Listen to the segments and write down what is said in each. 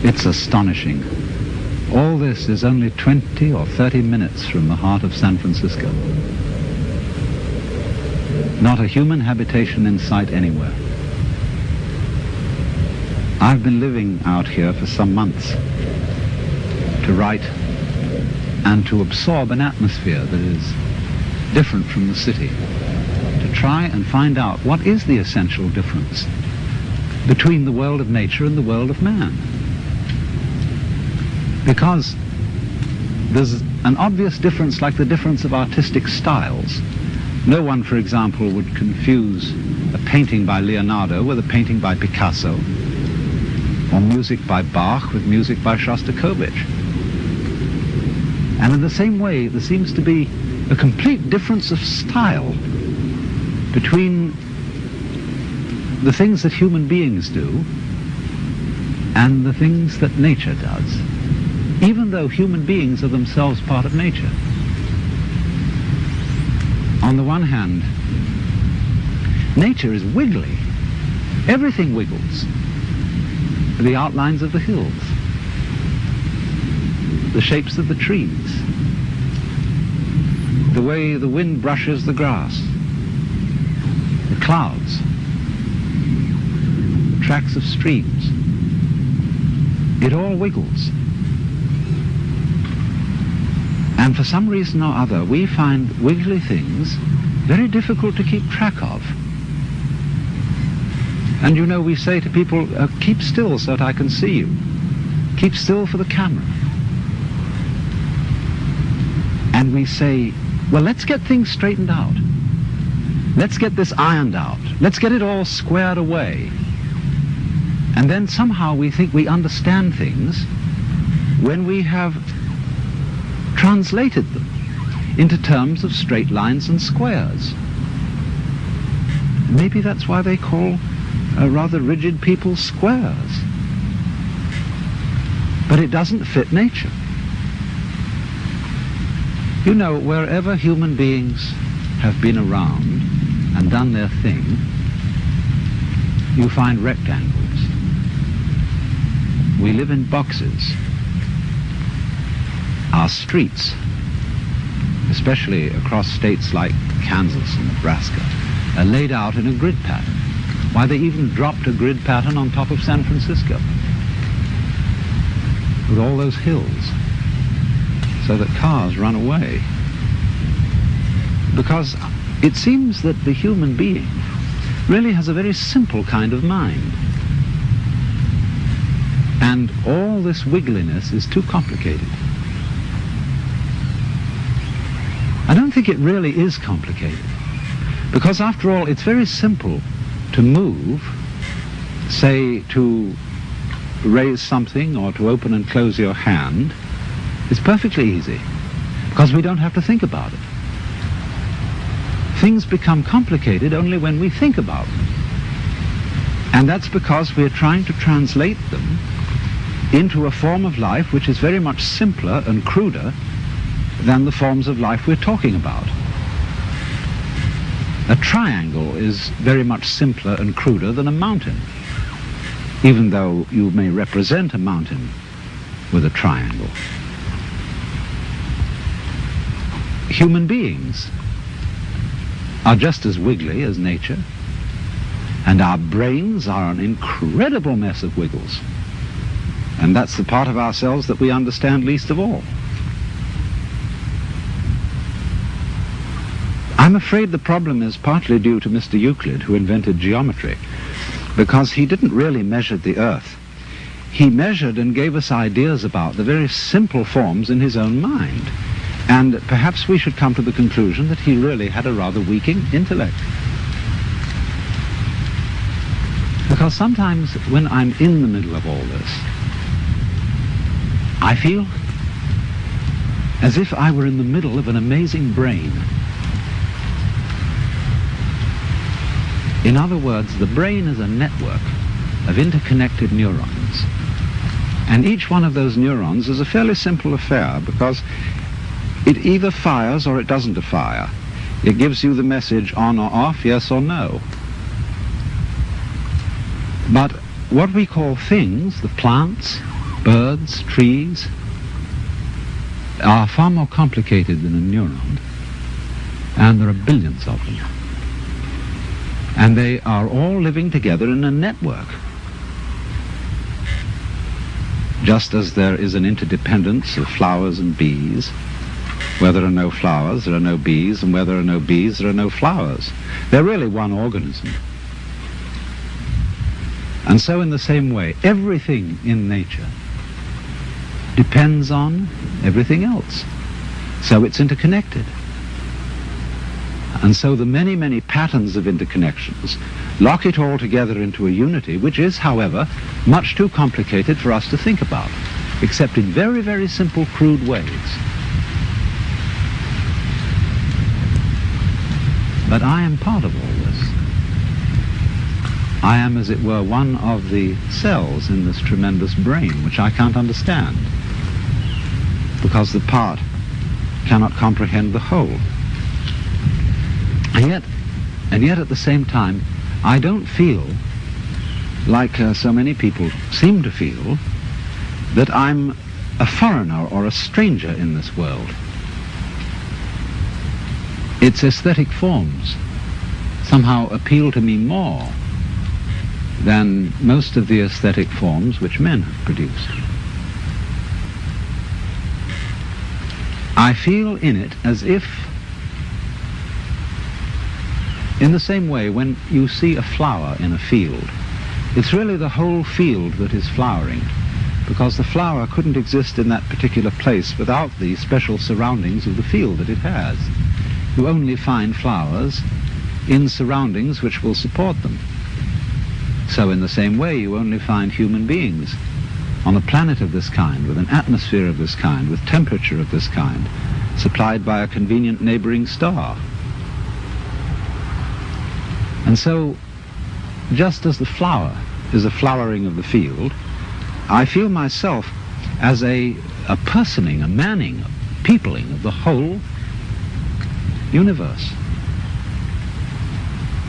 It's astonishing. All this is only 20 or 30 minutes from the heart of San Francisco. Not a human habitation in sight anywhere. I've been living out here for some months to write and to absorb an atmosphere that is different from the city, to try and find out what is the essential difference between the world of nature and the world of man. Because there's an obvious difference, like the difference of artistic styles. No one, for example, would confuse a painting by Leonardo with a painting by Picasso, or music by Bach with music by Shostakovich. And in the same way, there seems to be a complete difference of style between the things that human beings do and the things that nature does, even though human beings are themselves part of nature. On the one hand, nature is wiggly. Everything wiggles. The outlines of the hills, the shapes of the trees, the way the wind brushes the grass, the clouds, tracks of streams. It all wiggles. And for some reason or other, we find wiggly things very difficult to keep track of. And you know, we say to people, keep still so that I can see you. Keep still for the camera. And we say, well, let's get things straightened out. Let's get this ironed out. Let's get it all squared away. And then somehow we think we understand things when we have translated them into terms of straight lines and squares. Maybe that's why they call rather rigid people squares. But it doesn't fit nature. You know, wherever human beings have been around and done their thing, you find rectangles. We live in boxes. Our streets, especially across states like Kansas and Nebraska, are laid out in a grid pattern. Why, they even dropped a grid pattern on top of San Francisco with all those hills so that cars run away. Because it seems that the human being really has a very simple kind of mind. And all this wiggliness is too complicated. I don't think it really is complicated. Because after all, it's very simple to move, say to raise something or to open and close your hand. It's perfectly easy because we don't have to think about it. Things become complicated only when we think about them. And that's because we're trying to translate them into a form of life which is very much simpler and cruder than the forms of life we're talking about. A triangle is very much simpler and cruder than a mountain, even though you may represent a mountain with a triangle. Human beings are just as wiggly as nature, and our brains are an incredible mess of wiggles. And that's the part of ourselves that we understand least of all. I'm afraid the problem is partly due to Mr. Euclid, who invented geometry, because he didn't really measure the earth. He measured and gave us ideas about the very simple forms in his own mind. And perhaps we should come to the conclusion that he really had a rather weak intellect. Because sometimes when I'm in the middle of all this, I feel as if I were in the middle of an amazing brain. In other words, the brain is a network of interconnected neurons. And each one of those neurons is a fairly simple affair because it either fires or it doesn't fire. It gives you the message on or off, yes or no. But what we call things, the plants, birds, trees, are far more complicated than a neuron, and there are billions of them. And they are all living together in a network. Just as there is an interdependence of flowers and bees, where there are no flowers, there are no bees, and where there are no bees, there are no flowers. They're really one organism. And so in the same way, everything in nature depends on everything else. So it's interconnected. And so the many, many patterns of interconnections lock it all together into a unity, which is, however, much too complicated for us to think about, except in very, very simple, crude ways. But I am part of all this. I am, as it were, one of the cells in this tremendous brain, which I can't understand, because the part cannot comprehend the whole. And yet at the same time, I don't feel, like so many people seem to feel, that I'm a foreigner or a stranger in this world. Its aesthetic forms somehow appeal to me more than most of the aesthetic forms which men have produced. I feel in it as if, in the same way, when you see a flower in a field, it's really the whole field that is flowering, because the flower couldn't exist in that particular place without the special surroundings of the field that it has. You only find flowers in surroundings which will support them. So in the same way, you only find human beings on a planet of this kind, with an atmosphere of this kind, with temperature of this kind, supplied by a convenient neighboring star. And so, just as the flower is a flowering of the field, I feel myself as a personing, a manning, a peopling of the whole universe.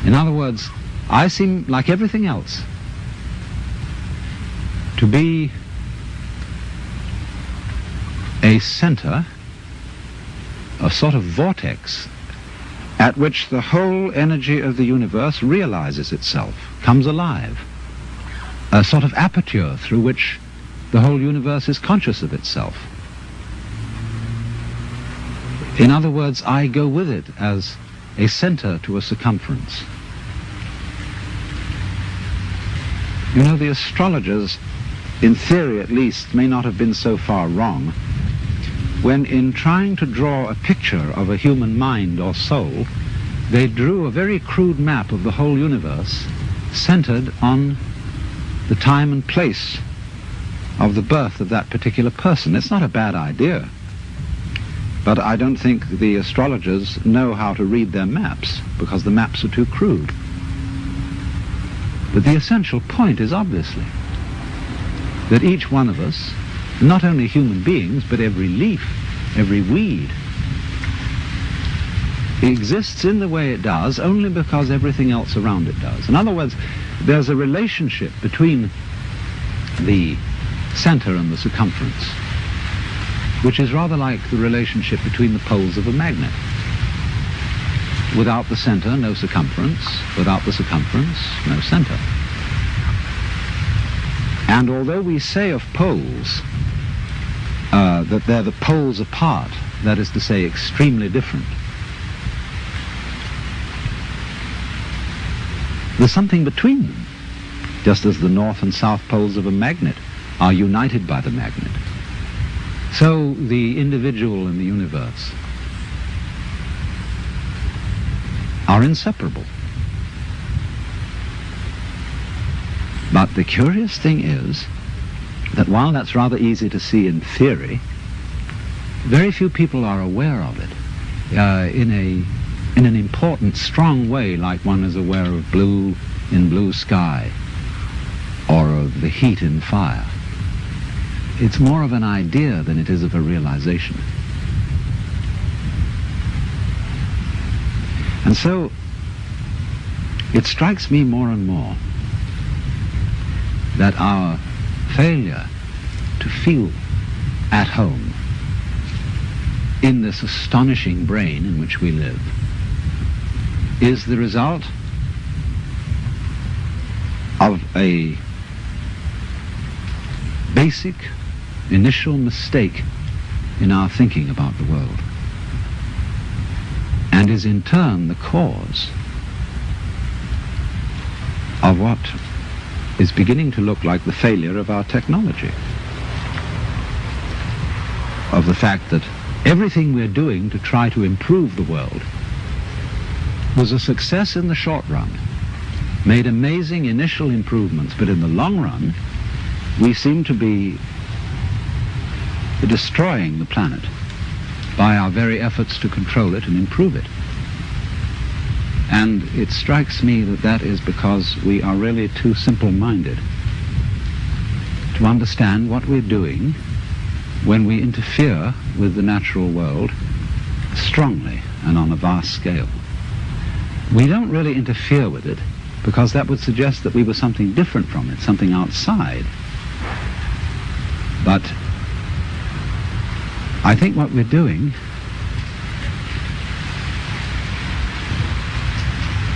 In other words, I seem, like everything else, to be a center, a sort of vortex, at which the whole energy of the universe realizes itself, comes alive. A sort of aperture through which the whole universe is conscious of itself. In other words, I go with it as a center to a circumference. You know, the astrologers, in theory at least, may not have been so far wrong when, in trying to draw a picture of a human mind or soul, they drew a very crude map of the whole universe centered on the time and place of the birth of that particular person. It's not a bad idea, but I don't think the astrologers know how to read their maps, because the maps are too crude. But the essential point is obviously that each one of us, not only human beings, but every leaf, every weed, exists in the way it does only because everything else around it does. In other words, there's a relationship between the center and the circumference, which is rather like the relationship between the poles of a magnet. Without the center, no circumference. Without the circumference, no center. And although we say of poles that they're the poles apart, that is to say, extremely different, there's something between them, just as the north and south poles of a magnet are united by the magnet. So the individual and the universe are inseparable. But the curious thing is that while that's rather easy to see in theory, very few people are aware of it in an important, strong way, like one is aware of blue in blue sky or of the heat in fire. It's more of an idea than it is of a realization. And so it strikes me more and more that our failure to feel at home in this astonishing brain in which we live is the result of a basic initial mistake in our thinking about the world, and is in turn the cause of what is beginning to look like the failure of our technology, of the fact that everything we're doing to try to improve the world was a success in the short run, made amazing initial improvements, but in the long run we seem to be destroying the planet by our very efforts to control it and improve it. And it strikes me that that is because we are really too simple-minded to understand what we're doing when we interfere with the natural world strongly and on a vast scale. We don't really interfere with it because that would suggest that we were something different from it, something outside. But I think what we're doing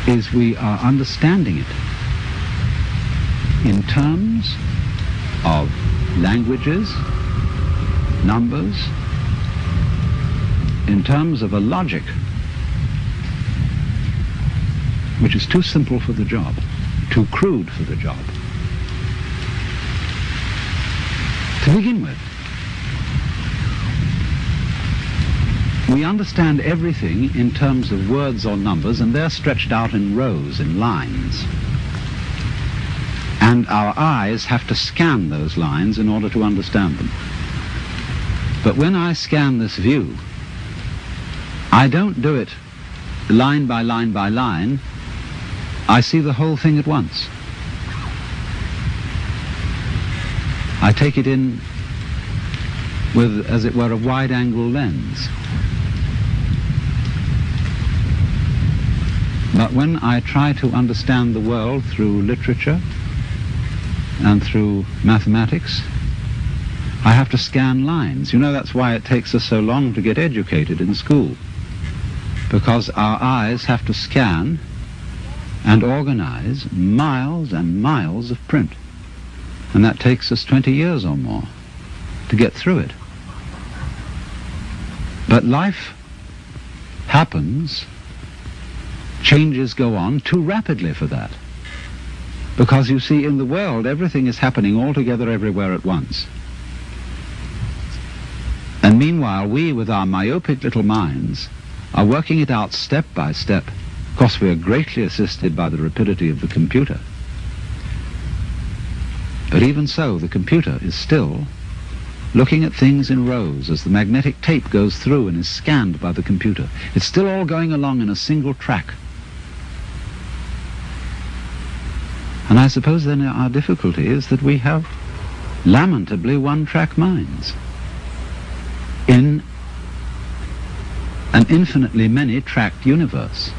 is we are understanding it in terms of languages, numbers, in terms of a logic which is too simple for the job, too crude for the job. To begin with, we understand everything in terms of words or numbers, and they're stretched out in rows, in lines. And our eyes have to scan those lines in order to understand them. But when I scan this view, I don't do it line by line by line. I see the whole thing at once. I take it in with, as it were, a wide-angle lens. But when I try to understand the world through literature and through mathematics, I have to scan lines. You know, that's why it takes us so long to get educated in school, because our eyes have to scan and organize miles and miles of print. And that takes us 20 years or more to get through it. But life happens, changes go on too rapidly for that. Because you see, in the world, everything is happening all together everywhere at once. And meanwhile, we, with our myopic little minds, are working it out step by step. Of course, we are greatly assisted by the rapidity of the computer. But even so, the computer is still looking at things in rows as the magnetic tape goes through and is scanned by the computer. It's still all going along in a single track. And I suppose then our difficulty is that we have lamentably one-track minds in an infinitely many-tracked universe.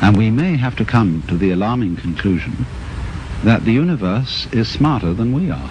And we may have to come to the alarming conclusion that the universe is smarter than we are.